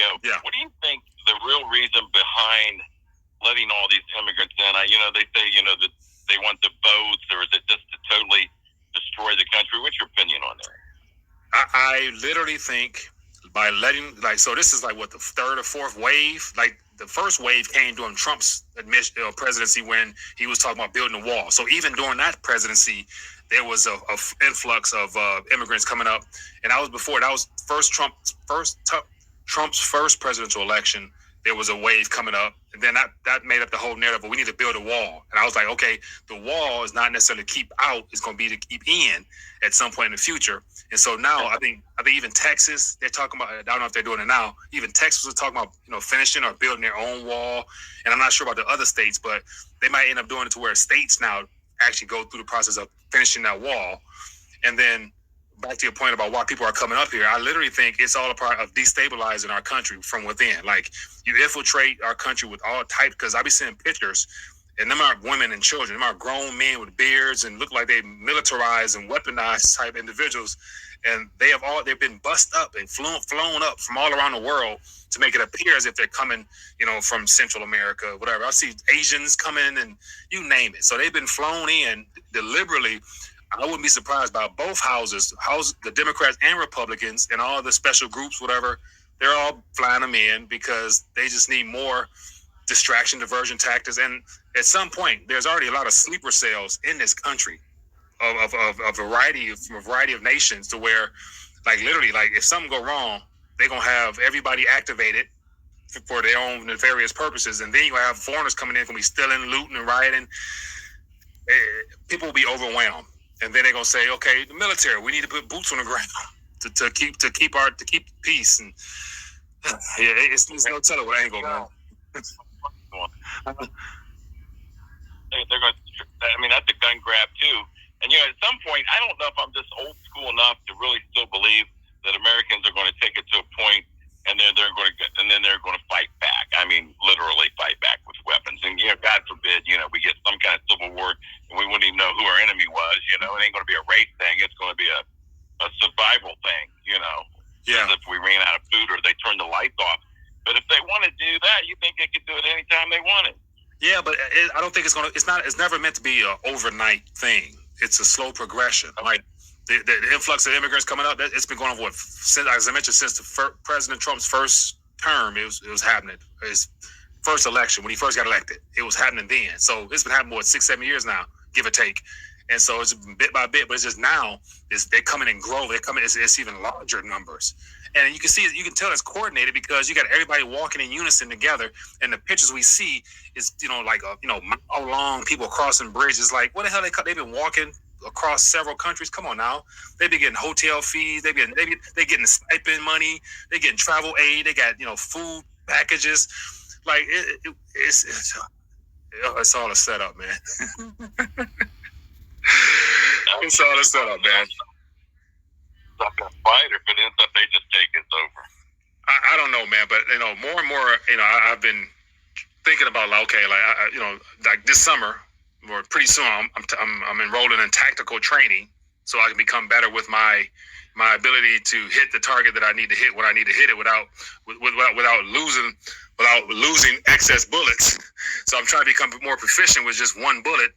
go. Yeah. What do you think the real reason behind letting all these immigrants in? They say, that they want the votes, or is it just to totally destroy the country? What's your opinion on that? I literally think by letting, so this is like what, the third or fourth wave? Like the first wave came during Trump's presidency when he was talking about building a wall. So even during that presidency, there was a influx of immigrants coming up, and that was before. That was Trump's first presidential election. There was a wave coming up, and then that made up the whole narrative. But we need to build a wall, and I was like, okay, the wall is not necessarily to keep out; it's going to be to keep in at some point in the future. And so now, I think even Texas, they're talking about. I don't know if they're doing it now. Even Texas was talking about finishing or building their own wall, and I'm not sure about the other states, but they might end up doing it to where states now actually go through the process of finishing that wall. And then back to your point about why people are coming up here, I literally think it's all a part of destabilizing our country from within. Like, you infiltrate our country with all types, because I be seeing pictures, and them are women and children, them are grown men with beards and look like they militarized and weaponized type individuals, and they've been bussed up and flown up from all around the world to make it appear as if they're coming, from Central America, whatever. I see Asians coming and you name it. So they've been flown in deliberately. I wouldn't be surprised by both houses, the Democrats and Republicans and all the special groups, whatever, they're all flying them in because they just need more distraction, diversion tactics. And at some point, there's already a lot of sleeper cells in this country of a variety of nations, to where, like, literally, like, if something go wrong, they're going to have everybody activated for their own nefarious purposes. And then you have foreigners coming in, going to be stealing, looting, and rioting. People will be overwhelmed. And then they're gonna say, okay, the military, we need to put boots on the ground to keep peace. And it's no telling what angle, man. They're going. That's a gun grab too. And at some point, I don't know if I'm just old school enough to really still believe that Americans are going to take it to a point, and then they're going to fight back. Literally fight back with weapons. And God forbid, we get some kind of civil war, and we wouldn't even know who our enemy was. It ain't going to be a race thing. It's going to be a survival thing. Yeah. As if we ran out of food or they turned the lights off. But if they want to do that, you think they could do it anytime they wanted. Yeah, but I don't think it's never meant to be an overnight thing. It's a slow progression. Like the influx of immigrants coming up, it's been going on since, as I mentioned, since President Trump's first term. It was happening. His first election, when he first got elected, it was happening then. So it's been happening 6-7 years now, give or take. And so it's bit by bit, but it's just now they're coming and grow. They're coming. It's even larger numbers, and you can tell it's coordinated because you got everybody walking in unison together. And the pictures we see is mile long people crossing bridges. Like, what the hell they've been walking across several countries. Come on now, they be getting hotel fees. They getting stipend money. They getting travel aid. They got food packages. Like it's all a setup, man. It's all a setup, man. Not gonna fight, or if it ends up they just take it over. I don't know, man, but more and more, I've been thinking about like this summer, or pretty soon, I'm enrolling in tactical training so I can become better with my ability to hit the target that I need to hit when I need to hit it without losing excess bullets. So I'm trying to become more proficient with just one bullet.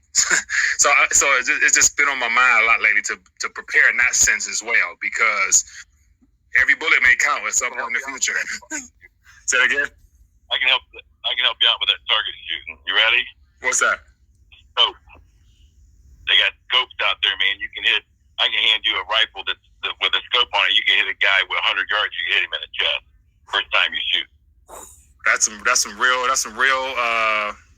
so it's just been on my mind a lot lately to prepare in that sense as well, because every bullet may count at some point in the future. Say that again? I can help you out with that target shooting. You ready? What's that? Scope. They got scopes out there, man. I can hand you a rifle that's with a scope on it. You can hit a guy with 100 yards. You can hit him in the chest first time you shoot. That's some real.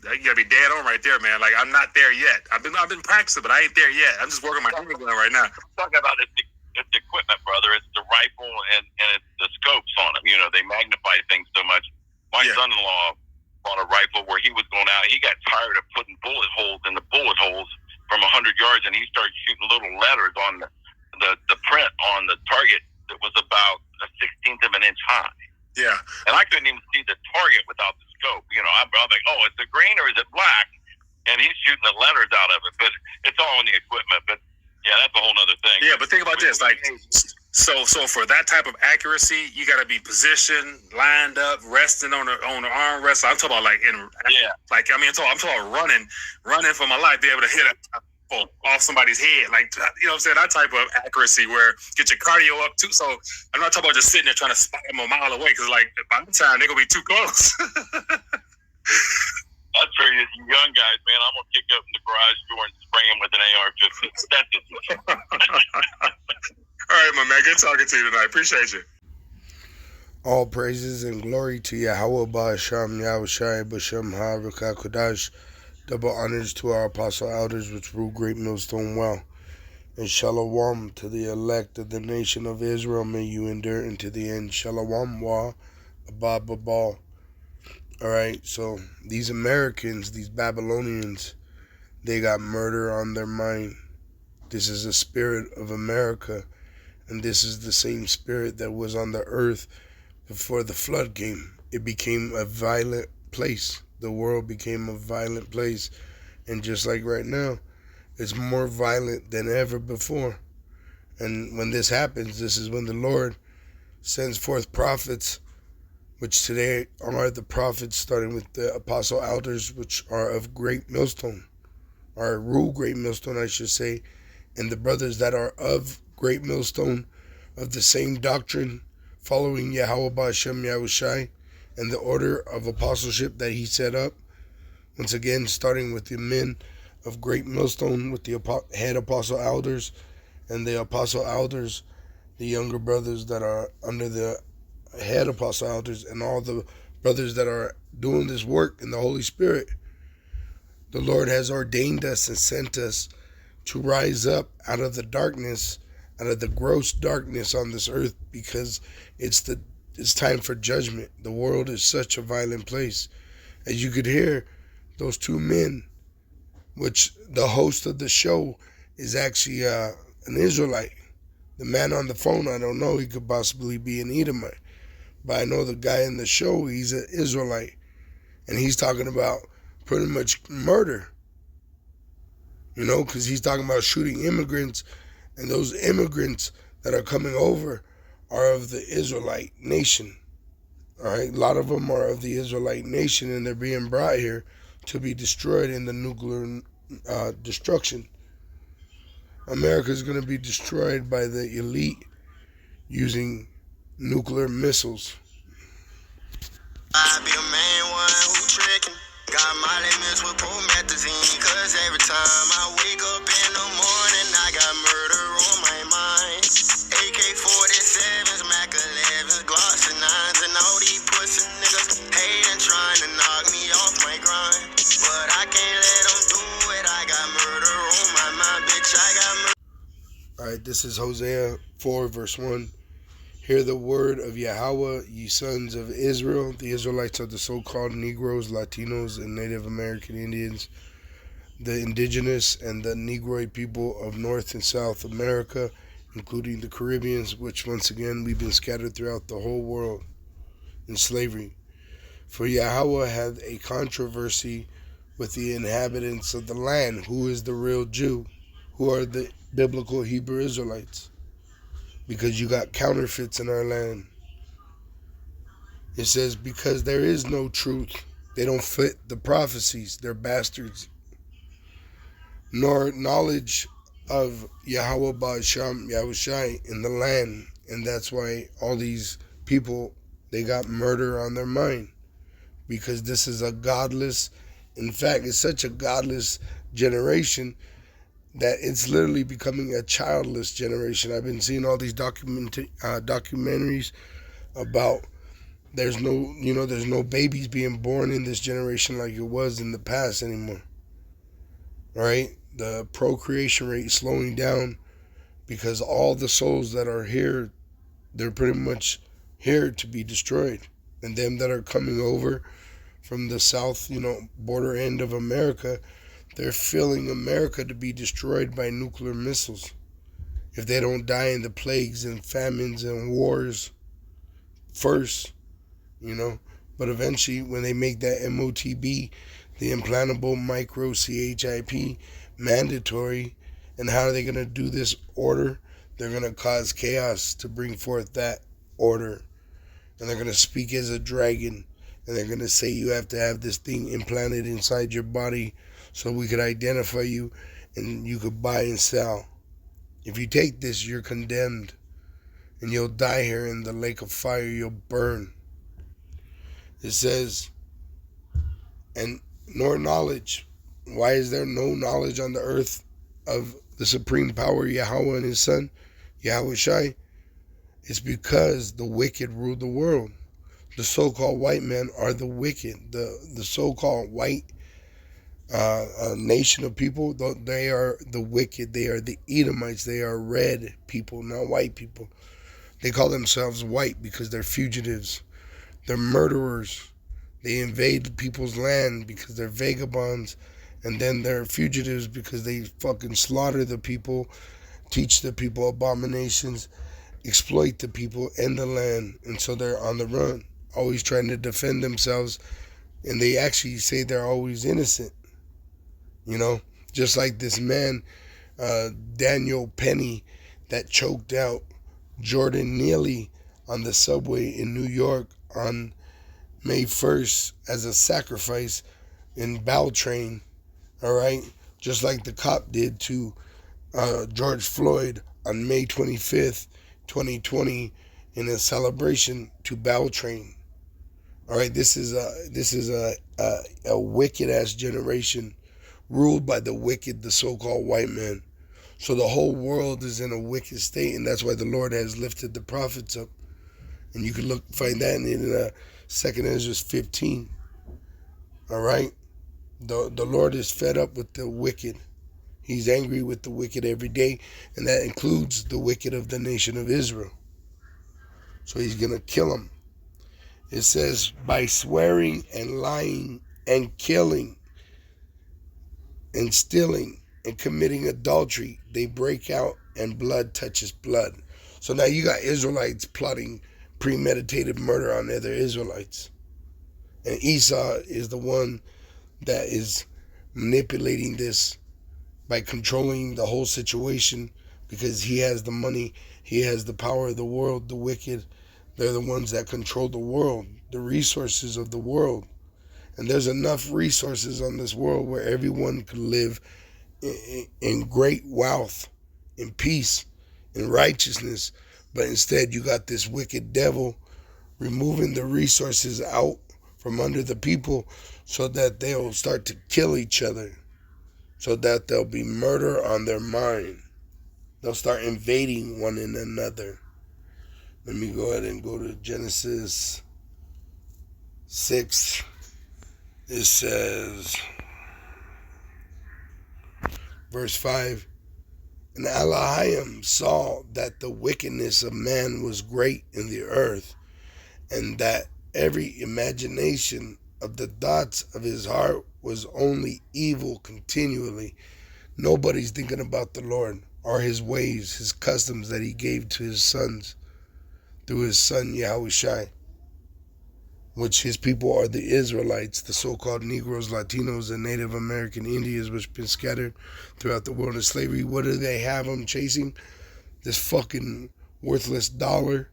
You gotta be dead on right there, man. Like, I'm not there yet. I've been practicing, but I ain't there yet. I'm just working my handgun right now. I'm talking about it's the equipment, brother. It's the rifle and it's the scopes on them. They magnify things so much. My son-in-law bought a rifle where he was going out. He got tired of putting bullet holes in the bullet holes from 100 yards, and he started shooting little letters on the print on the target that was about a 1/16 of an inch high. Yeah. And I couldn't even see the target without the scope. I'm like, oh, is it green or is it black? And he's shooting the letters out of it. But it's all in the equipment. But, yeah, that's a whole other thing. Yeah, but think about this. Like, So for that type of accuracy, you got to be positioned, lined up, resting on the arm rest. I'm talking about I'm talking about running for my life, be able to hit off somebody's head, like, you know what I'm saying, that type of accuracy where get your cardio up too. So I'm not talking about just sitting there trying to spot them a mile away, because like by the time they're gonna be too close. That's for you young guys, man. I'm gonna kick up in the garage door and spray him with an AR-15. That's it. All right, my man. Good talking to you tonight. Appreciate you. All praises and glory to Yahweh Ba'asham Yahushai B'Shem HaRuka Kodash. Double honors to our apostle elders which rule Great Millstone well. And shalom to the elect of the nation of Israel. May you endure unto the end. Shalom wa abba ball. Alright, so these Americans, these Babylonians, they got murder on their mind. This is the spirit of America. And this is the same spirit that was on the earth before the flood came. It became a violent place. The world became a violent place. And just like right now, it's more violent than ever before. And when this happens, this is when the Lord sends forth prophets, which today are the prophets, starting with the apostle elders, which are of Great Millstone, or rule Great Millstone, I should say, and the brothers that are of Great Millstone, of the same doctrine, following Yahweh Ba'Shem Yahushai, and the order of apostleship that he set up. Once again, starting with the men of Great Millstone, with the head apostle elders, and the apostle elders, the younger brothers that are under the head apostle elders, and all the brothers that are doing this work in the Holy Spirit. The Lord has ordained us and sent us to rise up out of the darkness, out of the gross darkness on this earth, because it's time for judgment. The world is such a violent place. As you could hear, those two men, which the host of the show is actually an Israelite. The man on the phone, I don't know, he could possibly be an Edomite. But I know the guy in the show, he's an Israelite. And he's talking about pretty much murder. You know, because he's talking about shooting immigrants, and those immigrants that are coming over are of the Israelite nation. All right, a lot of them are of the Israelite nation, and they're being brought here to be destroyed in the nuclear destruction. America is going to be destroyed by the elite using nuclear missiles. I be a main one who tricking. Got my limits with promethazine, cause every time I wake up in the morning, I got murder on my mind. AK-47s, Mac 11s, Glocks and 9s, and all these pussy niggas hating, trying to knock me off my grind. But I can't let them do it, I got murder on my mind, bitch, I got murder. Alright, this is Hosea 4 verse 1. Hear the word of Yahweh, ye sons of Israel. The Israelites are the so-called Negroes, Latinos, and Native American Indians, the indigenous and the Negroid people of North and South America, including the Caribbeans, which once again we've been scattered throughout the whole world in slavery. For Yahweh had a controversy with the inhabitants of the land. Who is the real Jew? Who are the biblical Hebrew Israelites? Because you got counterfeits in our land. It says, because there is no truth. They don't fit the prophecies. They're bastards. Nor knowledge of Yahweh Ba'Shem Yahushai in the land. And that's why all these people, they got murder on their mind. Because this is a godless, in fact, it's such a godless generation that it's literally becoming a childless generation. I've been seeing all these documentaries about there's no babies being born in this generation like it was in the past anymore. Right? The procreation rate is slowing down because all the souls that are here, they're pretty much here to be destroyed. And them that are coming over from the south, border end of America, they're filling America to be destroyed by nuclear missiles. If they don't die in the plagues and famines and wars first, But eventually, when they make that MOTB, the implantable micro CHIP, mandatory, and how are they going to do this order? They're going to cause chaos to bring forth that order. And they're going to speak as a dragon. And they're going to say you have to have this thing implanted inside your body so we could identify you and you could buy and sell. If you take this, you're condemned. And you'll die here in the lake of fire. You'll burn. It says, and nor knowledge. Why is there no knowledge on the earth of the supreme power, Yahweh and his son, Yahweh Shai? It's because the wicked rule the world. The so-called white men are the wicked. The so-called white nation of people, they are the wicked. They are the Edomites. They are red people, not white people. They call themselves white because they're fugitives. They're murderers. They invade people's land because they're vagabonds. And then they're fugitives because they fucking slaughter the people, teach the people abominations, exploit the people and the land. And so they're on the run, always trying to defend themselves. And they actually say they're always innocent. You know, just like this man, Daniel Penny, that choked out Jordan Neely on the subway in New York on May 1st as a sacrifice in Beltran. All right, just like the cop did to George Floyd on May 25th, 2020, in a celebration to Beltran. All right, this is a wicked ass generation ruled by the wicked, the so-called white men. So the whole world is in a wicked state, and that's why the Lord has lifted the prophets up. And you can find that in 2 Ezra 15. All right. The Lord is fed up with the wicked. He's angry with the wicked every day, and that includes the wicked of the nation of Israel. So he's going to kill them. It says, by swearing and lying and killing and stealing and committing adultery, they break out and blood touches blood. So now you got Israelites plotting premeditated murder on other Israelites. And Esau is the one that is manipulating this by controlling the whole situation because he has the money, he has the power of the world. The wicked, they're the ones that control the world, the resources of the world. And there's enough resources on this world where everyone could live in great wealth, in peace, in righteousness. But instead you got this wicked devil removing the resources out from under the people so that they'll start to kill each other, so that there'll be murder on their mind. They'll start invading one another. Let me go ahead and go to Genesis 6. It says, verse 5, and Elohim saw that the wickedness of man was great in the earth, and that every imagination of the thoughts of his heart was only evil continually. Nobody's thinking about the Lord or his ways, his customs that he gave to his sons through his son Yahweh Shai, which his people are the Israelites, the so-called Negroes, Latinos, and Native American Indians, which have been scattered throughout the world in slavery. What do they have them chasing? This fucking worthless dollar,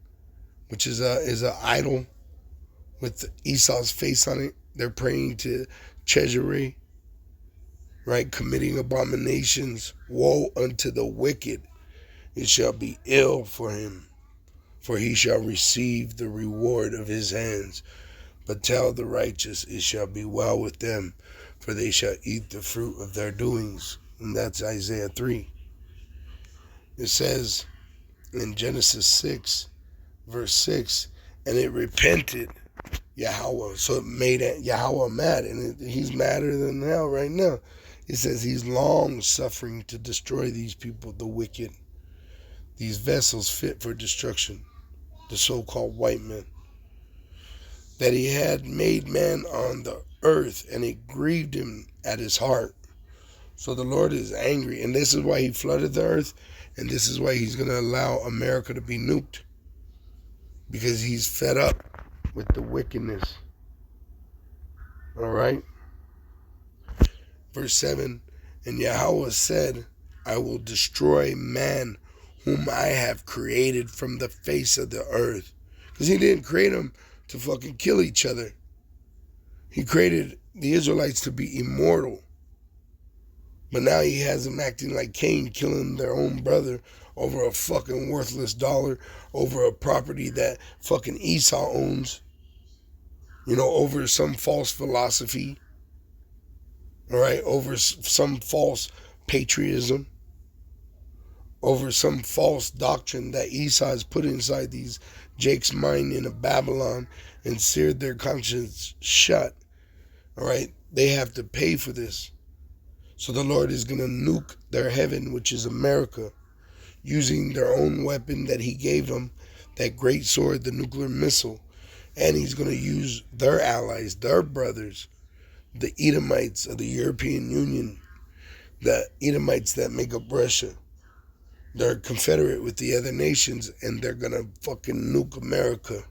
which is a idol with Esau's face on it. They're praying to Chezere, right? Committing abominations. Woe unto the wicked. It shall be ill for him, for he shall receive the reward of his hands. But tell the righteous, it shall be well with them, for they shall eat the fruit of their doings. And that's Isaiah 3. It says in Genesis 6, verse 6, and it repented Yahweh. So it made Yahweh mad, and he's madder than hell right now. It says he's long suffering to destroy these people, the wicked, these vessels fit for destruction, the so-called white men, that he had made man on the earth, and it grieved him at his heart. So the Lord is angry, and this is why he flooded the earth, and this is why he's going to allow America to be nuked, because he's fed up with the wickedness. All right? Verse 7, and Yahweh said, I will destroy man whom I have created from the face of the earth. Because he didn't create them to fucking kill each other. He created the Israelites to be immortal. But now he has them acting like Cain, killing their own brother over a fucking worthless dollar, over a property that fucking Esau owns, over some false philosophy, all right, over some false patriotism, over some false doctrine that Esau has put inside these Jake's mind in Babylon and seared their conscience shut, all right? They have to pay for this. So the Lord is going to nuke their heaven, which is America, using their own weapon that he gave them, that great sword, the nuclear missile. And he's going to use their allies, their brothers, the Edomites of the European Union, the Edomites that make up Russia. They're confederate with the other nations, and they're going to fucking nuke America.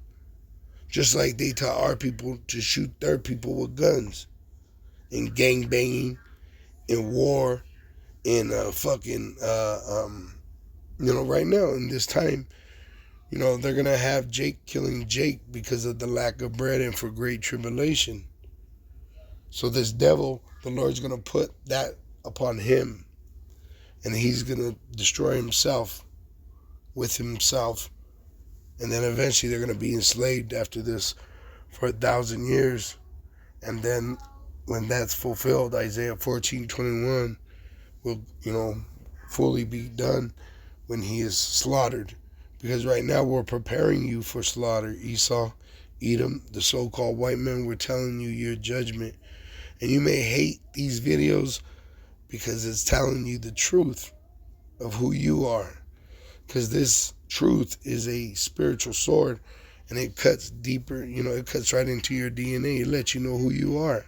Just like they taught our people to shoot their people with guns. In gang banging, in war, in right now, in this time, they're going to have Jake killing Jake because of the lack of bread and for great tribulation. So this devil, the Lord's going to put that upon him. And he's going to destroy himself with himself. And then eventually they're going to be enslaved after this for 1,000 years. And then when that's fulfilled, Isaiah 14:21 will, fully be done when he is slaughtered. Because right now we're preparing you for slaughter, Esau, Edom, the so-called white men. We're telling you your judgment. And you may hate these videos because it's telling you the truth of who you are. Because this truth is a spiritual sword, and it cuts deeper, it cuts right into your DNA. It lets you know who you are.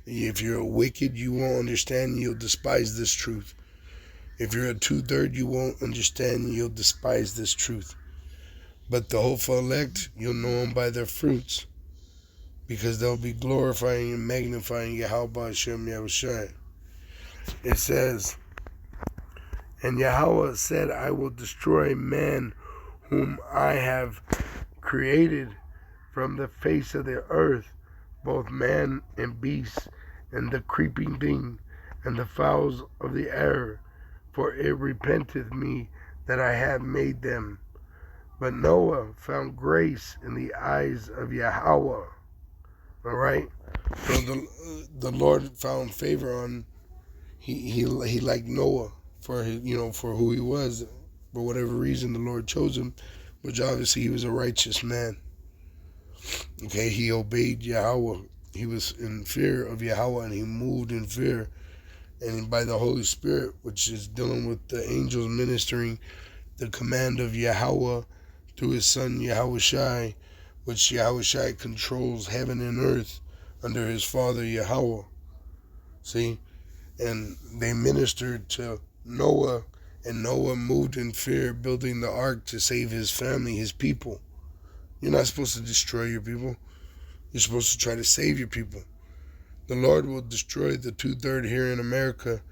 If you're wicked, you won't understand, you'll despise this truth. If you're a 2/3, you won't understand, you'll despise this truth. But the hopeful elect, you'll know them by their fruits, because they'll be glorifying and magnifying Yahweh Hashem Yahushua. It says, and Yahweh said, I will destroy man whom I have created from the face of the earth, both man and beast, and the creeping thing, and the fowls of the air, for it repenteth me that I have made them. But Noah found grace in the eyes of Yahweh. All right? So the Lord found favor on, he liked Noah for his, for who he was. For whatever reason, the Lord chose him, which obviously he was a righteous man. Okay, he obeyed Yahweh. He was in fear of Yahweh, and he moved in fear. And by the Holy Spirit, which is dealing with the angels ministering the command of Yahweh through his son Yahushai, which Yahushai controls heaven and earth under his father Yahweh. See? And they ministered to Noah, and Noah moved in fear, building the ark to save his family, his people. You're not supposed to destroy your people. You're supposed to try to save your people. The Lord will destroy the 2/3 here in America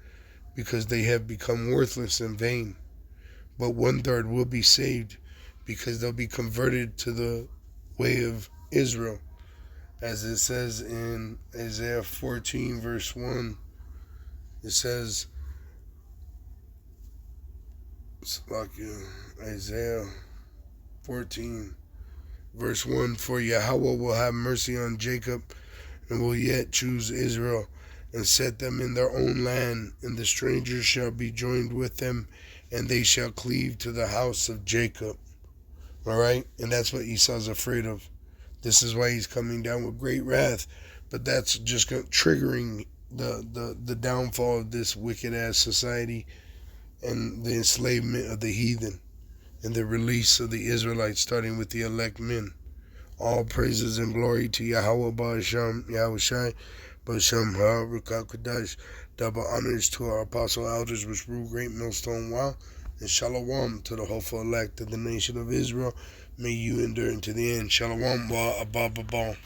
because they have become worthless and vain. But 1/3 will be saved because they'll be converted to the way of Israel. As it says in Isaiah 14 verse 1, it says, Isaiah 14 verse 1, for Yahweh will have mercy on Jacob and will yet choose Israel and set them in their own land, and the strangers shall be joined with them, and they shall cleave to the house of Jacob. All right? And that's what Esau's afraid of. This is why he's coming down with great wrath. But that's just triggering the downfall of this wicked-ass society and the enslavement of the heathen and the release of the Israelites, starting with the elect men. All praises and glory to Yahweh Ba'asham Yahushai Ba'asham HaRukakudash. Double honors to our apostle elders which rule Great Millstone Wow. And shalom to the hopeful elect of the nation of Israel. May you endure into the end. Shalom wa abba.